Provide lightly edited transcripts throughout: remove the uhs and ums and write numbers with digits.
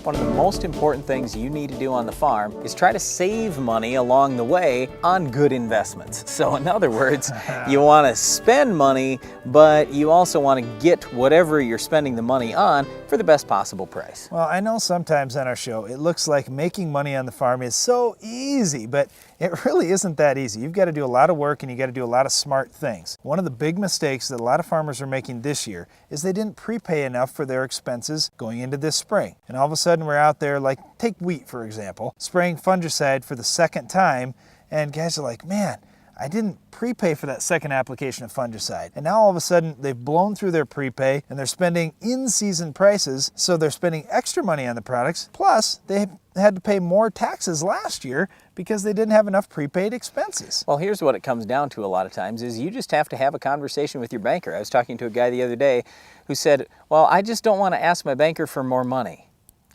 One of the most important things you need to do on the farm is try to save money along the way on good investments. So in other words, you want to spend money, but you also want to get whatever you're spending the money on for the best possible price. Well, I know sometimes on our show it looks like making money on the farm is so easy, but it really isn't that easy. You've got to do a lot of work and you got to do a lot of smart things. One of the big mistakes that a lot of farmers are making this year is they didn't prepay enough for their expenses going into this spring. And all of a sudden we're out there, like take wheat for example, spraying fungicide for the second time, and guys are like, man, I didn't prepay for that second application of fungicide. And now all of a sudden they've blown through their prepay and they're spending in-season prices, so they're spending extra money on the products, plus they had to pay more taxes last year because they didn't have enough prepaid expenses. Well, here's what it comes down to a lot of times is you just have to have a conversation with your banker. I was talking to a guy the other day who said, well, I just don't want to ask my banker for more money.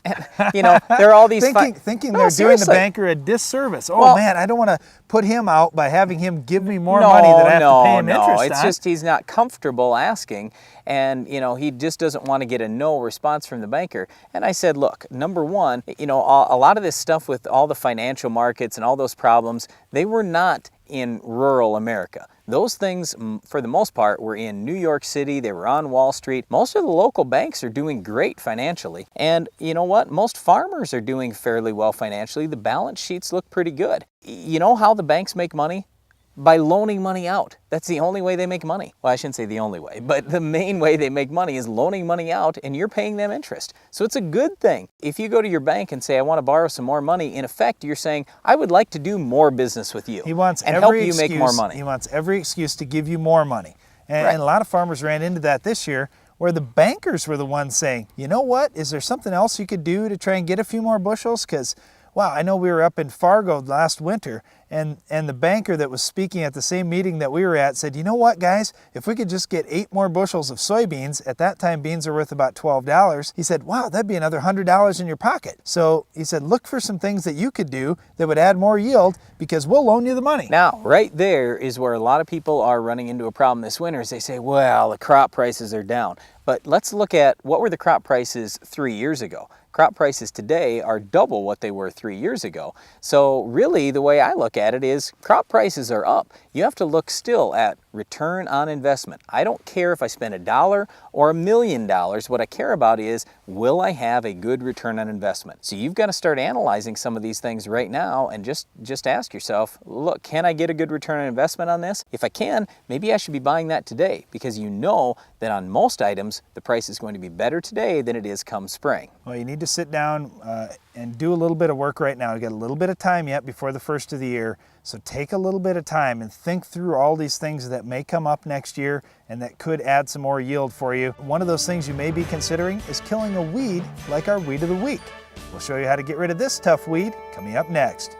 And, you know, there are all these thinking they're doing the banker a disservice. Oh, well, man, I don't want to put him out by having him give me more money that I have to pay him interest on. It's just he's not comfortable asking, and you know, he just doesn't want to get a no response from the banker. And I said, look, number one, you know, a lot of this stuff with all the financial markets and all those problems, they were not in rural America. Those things, for the most part, were in New York City. They were on Wall Street. Most of the local banks are doing great financially. And you know what? Most farmers are doing fairly well financially. The balance sheets look pretty good. You know how the banks make money? By loaning money out. That's the only way they make money. Well, I shouldn't say the only way, but the main way they make money is loaning money out and you're paying them interest. So it's a good thing. If you go to your bank and say, I want to borrow some more money, in effect, you're saying, I would like to do more business with you. He wants and help you make more money. He wants every excuse to give you more money. And a lot of farmers ran into that this year where the bankers were the ones saying, you know what, is there something else you could do to try and get a few more bushels? Because wow, I know we were up in Fargo last winter and the banker that was speaking at the same meeting that we were at said, you know what, guys, if we could just get 8 more bushels of soybeans, at that time beans are worth about $12, he said, wow, that'd be another $100 in your pocket. So he said, look for some things that you could do that would add more yield because we'll loan you the money. Now, right there is where a lot of people are running into a problem this winter is they say, well, the crop prices are down. But let's look at what were the crop prices 3 years ago. Crop prices today are double what they were 3 years ago. So really the way I look at it is crop prices are up. You have to look still at return on investment. I don't care if I spend $1 or $1 million. What I care about is, will I have a good return on investment? So you've got to start analyzing some of these things right now and just ask yourself, look, can I get a good return on investment on this? If I can, maybe I should be buying that today because you know that on most items, the price is going to be better today than it is come spring. Well, you need to sit down and do a little bit of work right now. You got a little bit of time yet before the first of the year. So take a little bit of time and think through all these things that may come up next year and that could add some more yield for you. One of those things you may be considering is killing a weed like our Weed of the Week. We'll show you how to get rid of this tough weed coming up next.